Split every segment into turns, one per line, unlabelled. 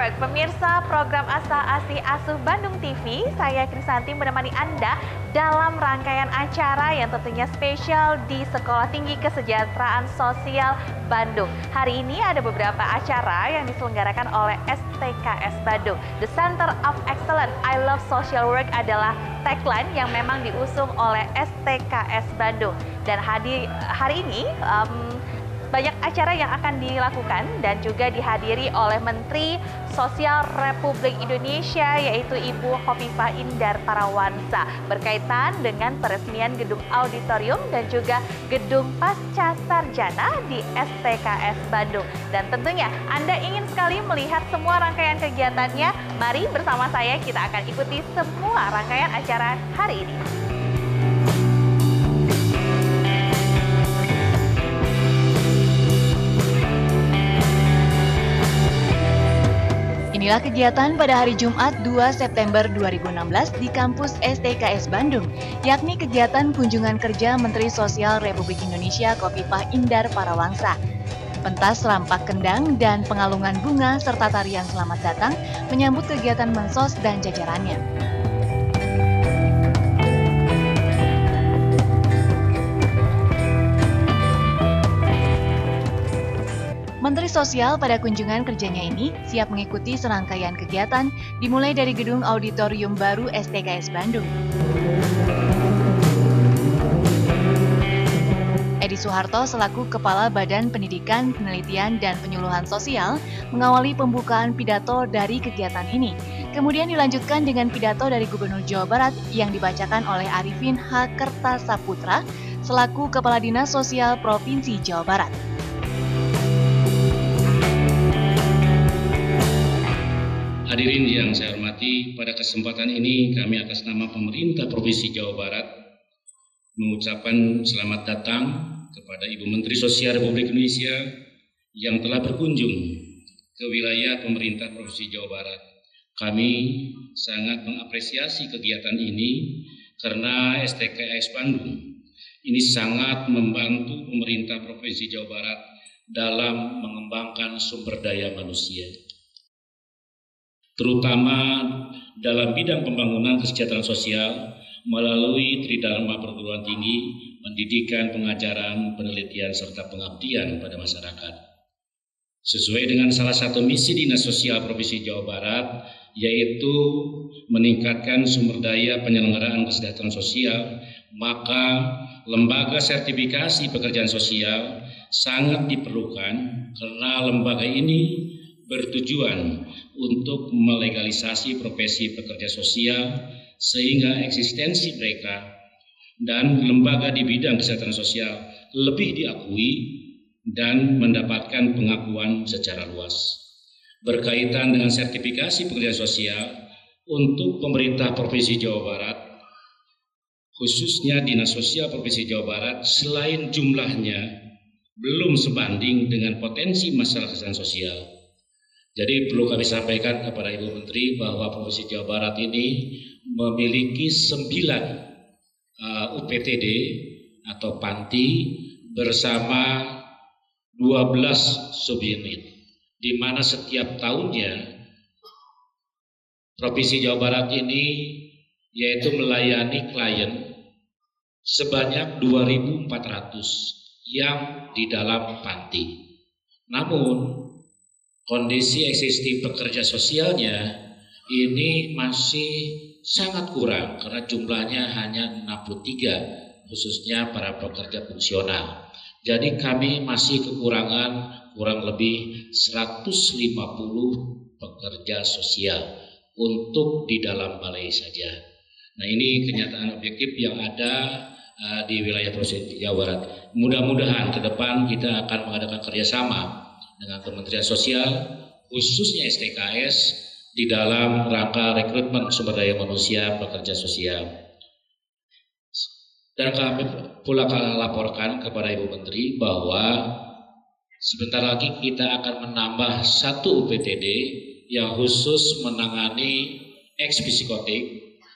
Work, pemirsa program Asa Asih Asuh Bandung TV, saya Krisanti menemani Anda dalam rangkaian acara yang tentunya spesial di Sekolah Tinggi Kesejahteraan Sosial Bandung. Hari ini ada beberapa acara yang diselenggarakan oleh STKS Bandung. The Center of Excellence, I Love Social Work adalah tagline yang memang diusung oleh STKS Bandung. Dan hari ini banyak acara yang akan dilakukan dan juga dihadiri oleh Menteri Sosial Republik Indonesia yaitu Ibu Khofifah Indar Parawansa berkaitan dengan peresmian gedung auditorium dan juga gedung pasca sarjana di STKS Bandung. Dan tentunya Anda ingin sekali melihat semua rangkaian kegiatannya, mari bersama saya kita akan ikuti semua rangkaian acara hari ini. Inilah kegiatan pada hari Jumat 2 September 2016 di kampus STKS Bandung, yakni kegiatan kunjungan kerja Menteri Sosial Republik Indonesia Khofifah Indar Parawansa. Pentas rampak kendang dan pengalungan bunga serta tarian selamat datang menyambut kegiatan Mensos dan jajarannya. Menteri Sosial pada kunjungan kerjanya ini siap mengikuti serangkaian kegiatan dimulai dari gedung auditorium baru STKS Bandung. Edi Soeharto selaku Kepala Badan Pendidikan, Penelitian, dan Penyuluhan Sosial mengawali pembukaan pidato dari kegiatan ini. Kemudian dilanjutkan dengan pidato dari Gubernur Jawa Barat yang dibacakan oleh Arifin H. Kertasaputra selaku Kepala Dinas Sosial Provinsi Jawa Barat.
Hadirin yang saya hormati, pada kesempatan ini kami atas nama pemerintah Provinsi Jawa Barat mengucapkan selamat datang kepada Ibu Menteri Sosial Republik Indonesia yang telah berkunjung ke wilayah pemerintah Provinsi Jawa Barat. Kami sangat mengapresiasi kegiatan ini karena STKS Bandung ini sangat membantu pemerintah Provinsi Jawa Barat dalam mengembangkan sumber daya manusia, terutama dalam bidang pembangunan kesejahteraan sosial melalui Tridharma Perguruan Tinggi, pendidikan, pengajaran, penelitian, serta pengabdian pada masyarakat. Sesuai dengan salah satu misi Dinas Sosial Provinsi Jawa Barat, yaitu meningkatkan sumber daya penyelenggaraan kesejahteraan sosial, maka lembaga sertifikasi pekerjaan sosial sangat diperlukan karena lembaga ini bertujuan untuk melegalisasi profesi pekerja sosial sehingga eksistensi mereka dan lembaga di bidang kesehatan sosial lebih diakui dan mendapatkan pengakuan secara luas. Berkaitan dengan sertifikasi pekerja sosial untuk pemerintah Provinsi Jawa Barat, khususnya Dinas Sosial Provinsi Jawa Barat, selain jumlahnya belum sebanding dengan potensi masalah kesehatan sosial. Jadi perlu kami sampaikan kepada Ibu Menteri bahwa Provinsi Jawa Barat ini memiliki 9 UPTD atau panti bersama 12 subunit, di mana setiap tahunnya Provinsi Jawa Barat ini yaitu melayani klien sebanyak 2.400 yang di dalam panti. Namun kondisi eksistensi pekerja sosialnya ini masih sangat kurang karena jumlahnya hanya 63, khususnya para pekerja fungsional. Jadi kami masih kekurangan kurang lebih 150 pekerja sosial untuk di dalam balai saja. Nah, ini kenyataan objektif yang ada di wilayah Provinsi Jawa Barat. Mudah-mudahan ke depan kita akan mengadakan kerjasama dengan Kementerian Sosial, khususnya STKS, di dalam rangka rekrutmen sumber daya manusia pekerja sosial. Dan kami pula akan laporkan kepada Ibu Menteri bahwa sebentar lagi kita akan menambah 1 UPTD yang khusus menangani eks-psikotik,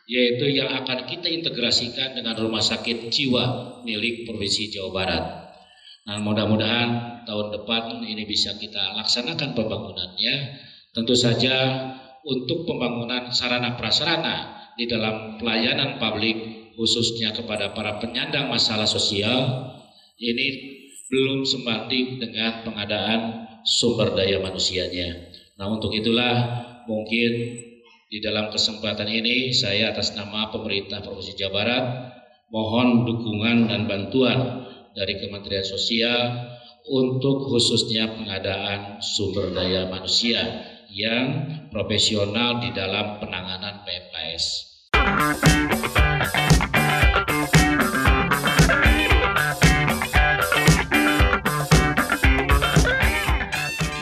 yaitu yang akan kita integrasikan dengan rumah sakit jiwa milik Provinsi Jawa Barat. Nah, mudah-mudahan tahun depan ini bisa kita laksanakan pembangunannya Tentu saja untuk pembangunan sarana prasarana di dalam pelayanan publik khususnya kepada para penyandang masalah sosial ini belum sebanding dengan pengadaan sumber daya manusianya. Nah, untuk itulah mungkin di dalam kesempatan ini saya atas nama pemerintah Provinsi Jawa Barat mohon dukungan dan bantuan dari Kementerian Sosial untuk khususnya pengadaan sumber daya manusia yang profesional di dalam penanganan PMKS.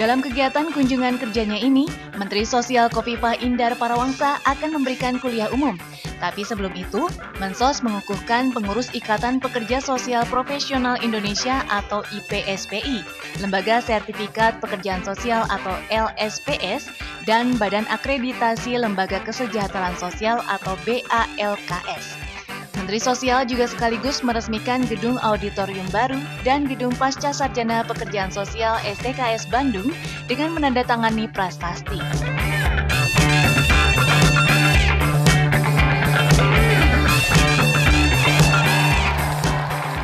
Dalam kegiatan kunjungan kerjanya ini, Menteri Sosial Khofifah Indar Parawangsa akan memberikan kuliah umum. Tapi sebelum itu, Mensos mengukuhkan pengurus Ikatan Pekerja Sosial Profesional Indonesia atau IPSPI, Lembaga Sertifikat Pekerjaan Sosial atau LSPS, dan Badan Akreditasi Lembaga Kesejahteraan Sosial atau BALKS. Menteri Sosial juga sekaligus meresmikan gedung auditorium baru dan gedung pasca sarjana pekerjaan sosial STKS Bandung dengan menandatangani prasasti.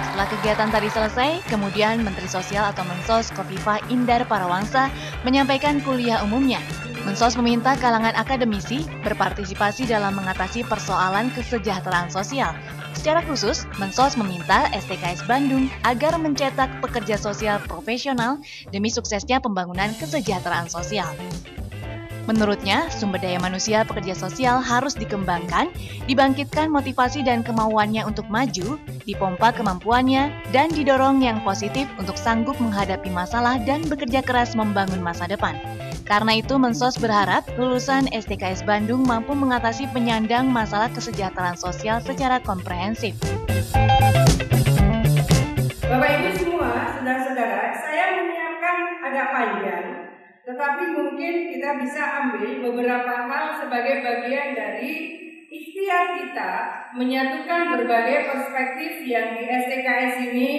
Setelah kegiatan tadi selesai, kemudian Menteri Sosial atau Mensos Khofifah Indar Parawangsa menyampaikan kuliah umumnya. Mensos meminta kalangan akademisi berpartisipasi dalam mengatasi persoalan kesejahteraan sosial. Secara khusus, Mensos meminta STKS Bandung agar mencetak pekerja sosial profesional demi suksesnya pembangunan kesejahteraan sosial. Menurutnya, sumber daya manusia pekerja sosial harus dikembangkan, dibangkitkan motivasi dan kemauannya untuk maju, dipompa kemampuannya, dan didorong yang positif untuk sanggup menghadapi masalah dan bekerja keras membangun masa depan. Karena itu, Mensos berharap lulusan STKS Bandung mampu mengatasi penyandang masalah kesejahteraan sosial secara komprehensif.
Bapak Ibu semua, saudara-saudara, saya menyiapkan agak panjang, tetapi mungkin kita bisa ambil beberapa hal sebagai bagian dari ikhtiar kita menyatukan berbagai perspektif yang di STKS ini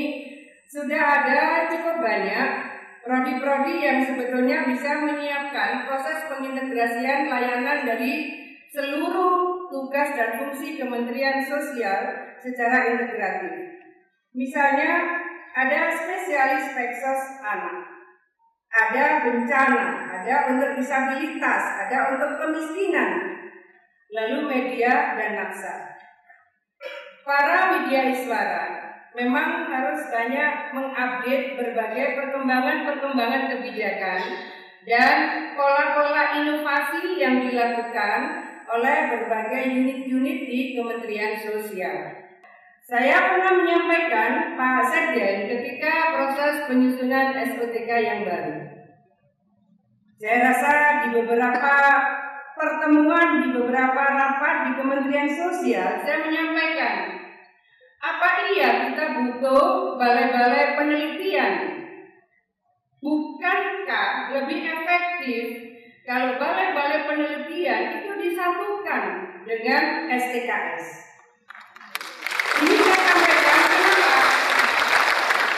sudah ada cukup banyak prodi-prodi yang sebetulnya bisa menyiapkan proses pengintegrasian layanan dari seluruh tugas dan fungsi Kementerian Sosial secara integratif. Misalnya, ada spesialis peksos anak, ada bencana, ada untuk disabilitas, ada untuk kemiskinan, lalu media dan naksa. Para media iswara memang harus banyak mengupdate berbagai perkembangan kebijakan dan pola-pola inovasi yang dilakukan oleh berbagai unit-unit di Kementerian Sosial. Saya pernah menyampaikan Pak Sekjen ketika proses penyusunan SOTK yang baru. Saya rasa di beberapa pertemuan, di beberapa rapat di Kementerian Sosial, saya menyampaikan, apa iya kita butuh balai-balai penelitian? Bukankah lebih efektif kalau balai-balai penelitian itu disatukan dengan STKS? Ini saya sampaikan kenapa?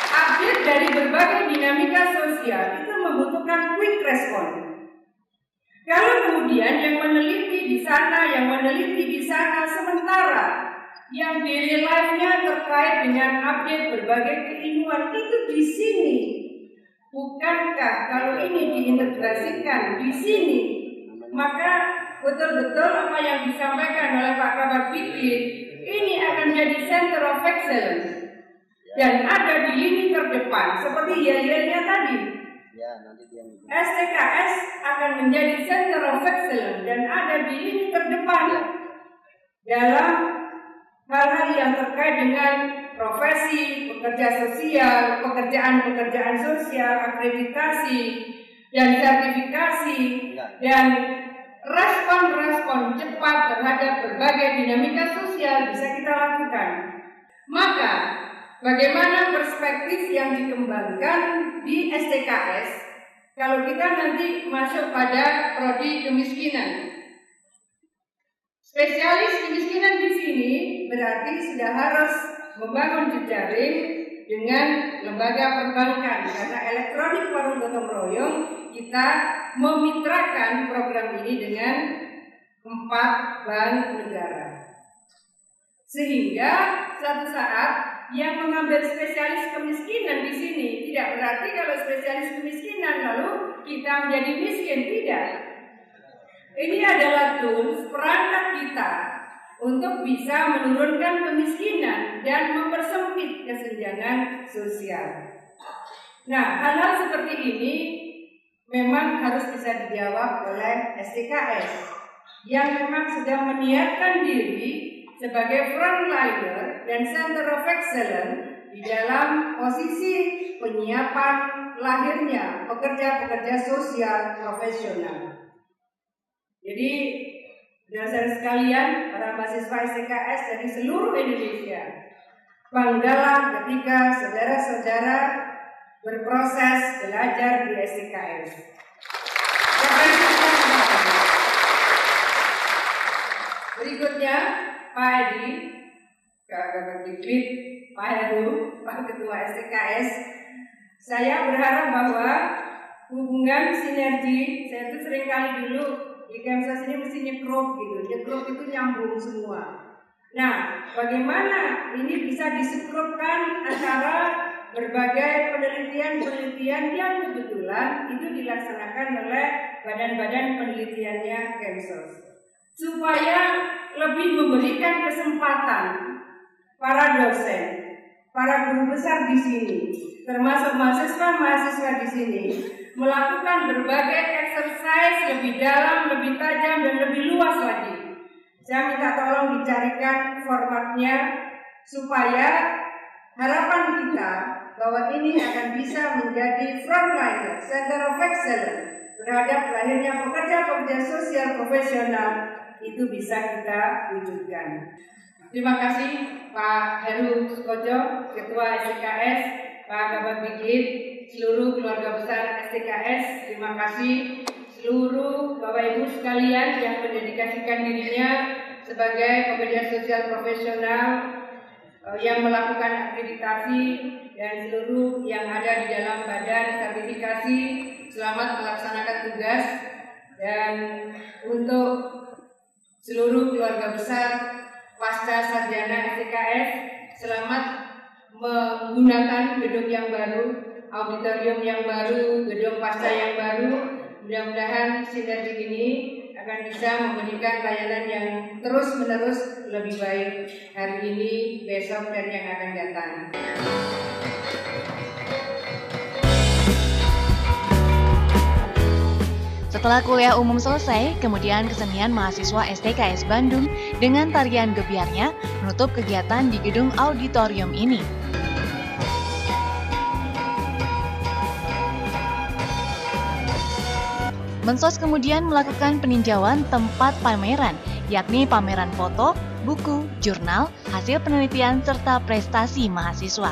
Update dari berbagai dinamika sosial itu membutuhkan quick response. Kalau kemudian yang meneliti di sana, sementara yang daily life-nya terkait dengan update berbagai keilmuan itu di sini. Bukankah kalau ini diintegrasikan di sini, maka betul-betul apa yang disampaikan oleh Pak Kabar Bikir ini akan jadi center of excellence dan ada di lini terdepan seperti yel-yelnya tadi. STKS akan menjadi center of excellence dan ada di lini terdepan dalam hal-hal yang terkait dengan profesi, pekerja sosial, pekerjaan sosial, akreditasi, dan sertifikasi, dan respon-respon cepat terhadap berbagai dinamika sosial bisa kita lakukan. Maka, bagaimana perspektif yang dikembangkan di STKS kalau kita nanti masuk pada prodi kemiskinan? Spesialis kemiskinan di sini berarti sudah harus membangun jejaring dengan lembaga perbankan, karena elektronik warung gotong royong kita memitrakan program ini dengan 4 bank negara. Sehingga suatu saat yang mengambil spesialis kemiskinan di sini tidak berarti kalau spesialis kemiskinan lalu kita menjadi miskin, tidak. Ini adalah tools perangkat kita untuk bisa menurunkan kemiskinan dan mempersempit kesenjangan sosial. Nah, hal-hal seperti ini memang harus bisa dijawab oleh STKS yang memang sedang meniatkan diri sebagai frontliner dan center of excellence di dalam posisi penyiapan lahirnya pekerja-pekerja sosial profesional. Jadi, saudara sekalian, para mahasiswa STKS dari seluruh Indonesia, banggalah ketika saudara-saudara berproses belajar di STKS. Berikutnya, Pak Edi, Kak Diklit, Pak Heru, Pak Ketua STKS, saya berharap bahwa hubungan sinergi, saya itu seringkali dulu di Kemsos ini mesti nyekrop gitu, nyekrop itu nyambung semua. Nah, bagaimana ini bisa disekrupkan antara berbagai penelitian-penelitian yang kebetulan itu dilaksanakan oleh badan-badan penelitiannya Kemsos, supaya lebih memberikan kesempatan para dosen, para guru besar di sini, termasuk mahasiswa-mahasiswa di sini, melakukan berbagai exercise lebih dalam, lebih tajam, dan lebih luas lagi. Saya minta tolong dicarikan formatnya supaya harapan kita bahwa ini akan bisa menjadi frontliner, center of excellence terhadap lahirnya pekerja-pekerja sosial profesional itu bisa kita wujudkan. Terima kasih Pak Heru Sukojo, Ketua STKS, Pak Kabar Diklit, seluruh keluarga besar STKS. Terima kasih seluruh Bapak Ibu sekalian yang mendedikasikan dirinya sebagai pekerja sosial profesional yang melakukan akreditasi, dan seluruh yang ada di dalam badan sertifikasi. Selamat melaksanakan tugas, dan untuk seluruh keluarga besar pasca sarjana STKS, selamat menggunakan gedung yang baru, auditorium yang baru, gedung pasca yang baru. Mudah-mudahan sinergi ini akan bisa memberikan layanan yang terus-menerus lebih baik hari ini, besok, dan yang akan datang.
Setelah kuliah umum selesai, kemudian kesenian mahasiswa STKS Bandung dengan tarian gebiarnya menutup kegiatan di gedung auditorium ini. Mensos kemudian melakukan peninjauan tempat pameran, yakni pameran foto, buku, jurnal, hasil penelitian, serta prestasi mahasiswa.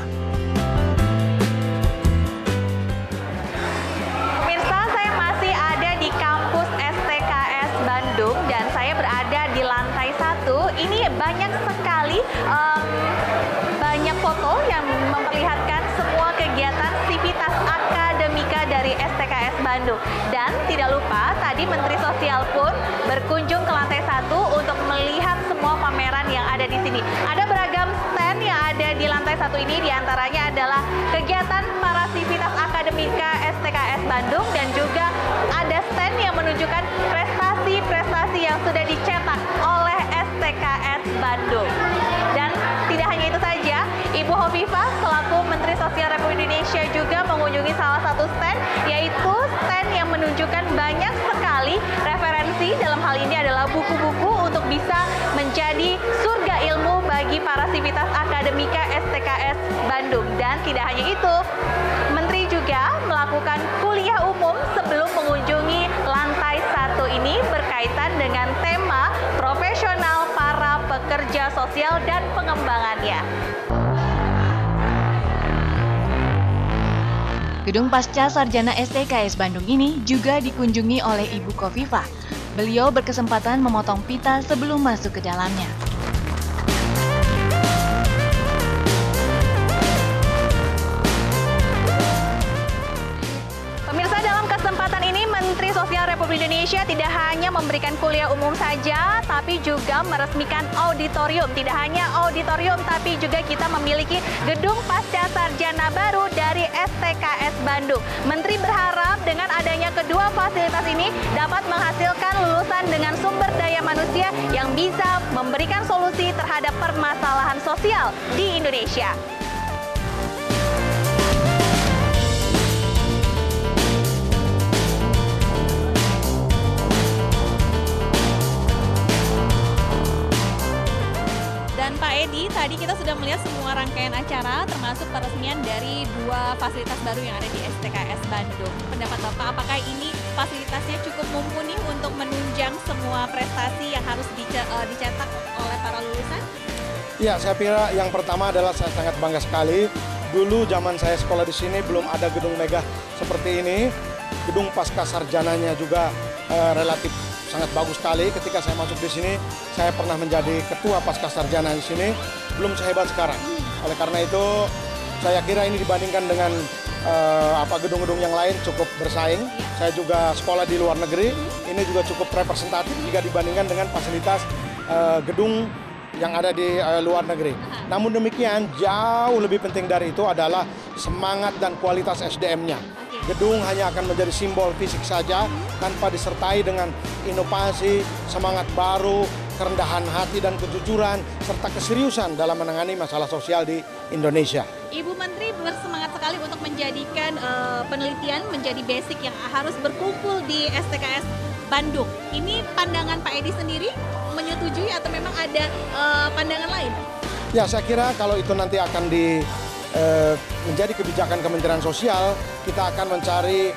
Pemirsa, saya masih ada di kampus STKS Bandung dan saya berada di lantai 1. Ini banyak sekali banyak foto yang memperlihatkan semua kegiatan sivitas akademika dari STKS Bandung. Dan tidak lupa, tadi Menteri Sosial pun berkunjung ke lantai 1 untuk melihat semua pameran yang ada di sini. Ada beragam stand yang ada di lantai 1 ini, diantaranya adalah kegiatan para sivitas akademika STKS Bandung, dan juga ada stand yang menunjukkan prestasi-prestasi yang sudah dicetak oleh STKS Bandung. Dan tidak hanya itu saja, Ibu Hovifah selaku Menteri Sosial Republik Indonesia juga mengunjungi salah satu stand, yaitu stand yang menunjukkan banyak sekali referensi, dalam hal ini adalah buku-buku untuk bisa menjadi surga ilmu bagi para sivitas akademika STKS Bandung. Dan tidak hanya itu, Menteri juga melakukan kuliah umum sebelum mengunjungi lantai 1 ini berkaitan dengan tema profesional para pekerja sosial dan pengembangannya. Gedung Pasca Sarjana STKS Bandung ini juga dikunjungi oleh Ibu Hovifah. Beliau berkesempatan memotong pita sebelum masuk ke dalamnya. Indonesia tidak hanya memberikan kuliah umum saja, tapi juga meresmikan auditorium. Tidak hanya auditorium, tapi juga kita memiliki gedung pasca sarjana baru dari STKS Bandung. Menteri berharap dengan adanya kedua fasilitas ini dapat menghasilkan lulusan dengan sumber daya manusia yang bisa memberikan solusi terhadap permasalahan sosial di Indonesia. Dan Pak Edi, tadi kita sudah melihat semua rangkaian acara termasuk peresmian dari dua fasilitas baru yang ada di STKS Bandung. Pendapat Bapak, apakah ini fasilitasnya cukup mumpuni untuk menunjang semua prestasi yang harus dicetak oleh para lulusan?
Ya, saya kira yang pertama adalah saya sangat bangga sekali. Dulu zaman saya sekolah di sini belum ada gedung megah seperti ini. Gedung pasca sarjananya juga relatif sangat bagus sekali. Ketika saya masuk di sini, saya pernah menjadi ketua pasca sarjana di sini, belum sehebat sekarang. Oleh karena itu, saya kira ini dibandingkan dengan gedung-gedung yang lain cukup bersaing. Saya juga sekolah di luar negeri, ini juga cukup representatif jika dibandingkan dengan fasilitas gedung yang ada di luar negeri. Namun demikian, jauh lebih penting dari itu adalah semangat dan kualitas SDM-nya. Gedung hanya akan menjadi simbol fisik saja tanpa disertai dengan inovasi, semangat baru, kerendahan hati dan kejujuran, serta keseriusan dalam menangani masalah sosial di Indonesia.
Ibu Menteri bersemangat sekali untuk menjadikan penelitian menjadi basic yang harus berkumpul di STKS Bandung. Ini pandangan Pak Edi sendiri menyetujui atau memang ada pandangan lain?
Ya, saya kira kalau itu nanti akan menjadi kebijakan Kementerian Sosial, kita akan mencari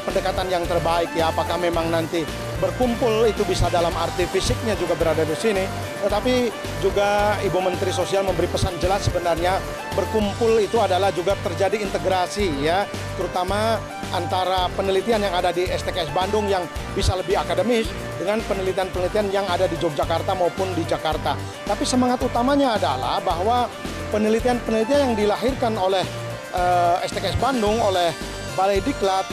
pendekatan yang terbaik ya. Apakah memang nanti berkumpul itu bisa dalam arti fisiknya juga berada di sini, tetapi juga Ibu Menteri Sosial memberi pesan jelas sebenarnya berkumpul itu adalah juga terjadi integrasi ya, terutama antara penelitian yang ada di STKS Bandung yang bisa lebih akademis dengan penelitian-penelitian yang ada di Yogyakarta maupun di Jakarta. Tapi semangat utamanya adalah bahwa penelitian-penelitian yang dilahirkan oleh STKS Bandung, oleh Balai Diklat,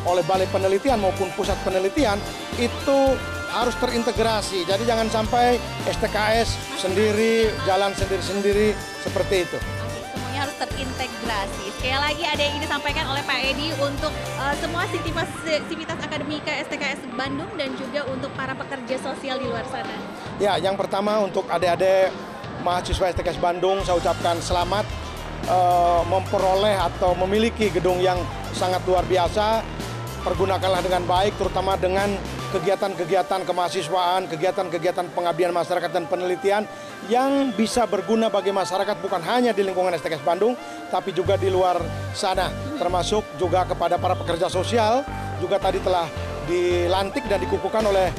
oleh Balai Penelitian maupun Pusat Penelitian itu harus terintegrasi. Jadi jangan sampai STKS sendiri, jalan sendiri-sendiri seperti itu.
Semuanya harus terintegrasi. Sekali lagi ada yang ingin disampaikan oleh Pak Edi untuk semua sivitas akademika STKS Bandung dan juga untuk para pekerja sosial di luar sana.
Ya, yang pertama untuk adik-adik mahasiswa STKS Bandung, saya ucapkan selamat memperoleh atau memiliki gedung yang sangat luar biasa. Pergunakanlah dengan baik, terutama dengan kegiatan-kegiatan kemahasiswaan, kegiatan-kegiatan pengabdian masyarakat dan penelitian yang bisa berguna bagi masyarakat bukan hanya di lingkungan STKS Bandung, tapi juga di luar sana, termasuk juga kepada para pekerja sosial, juga tadi telah dilantik dan dikukuhkan oleh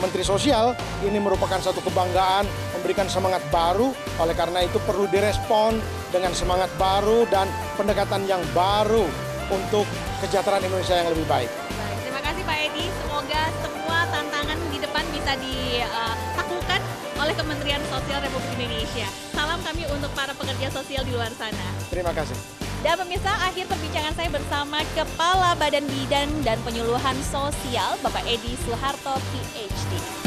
Menteri Sosial. Ini merupakan satu kebanggaan, memberikan semangat baru, oleh karena itu perlu direspon dengan semangat baru dan pendekatan yang baru untuk kesejahteraan Indonesia yang lebih baik.
Baik, terima kasih Pak Edi. Semoga semua tantangan di depan bisa ditaklukkan oleh Kementerian Sosial Republik Indonesia. Salam kami untuk para pekerja sosial di luar sana.
Terima kasih.
Dan pemirsa, akhir perbincangan saya bersama Kepala Badan Bidan dan Penyuluhan Sosial, Bapak Edi Suharto, PhD.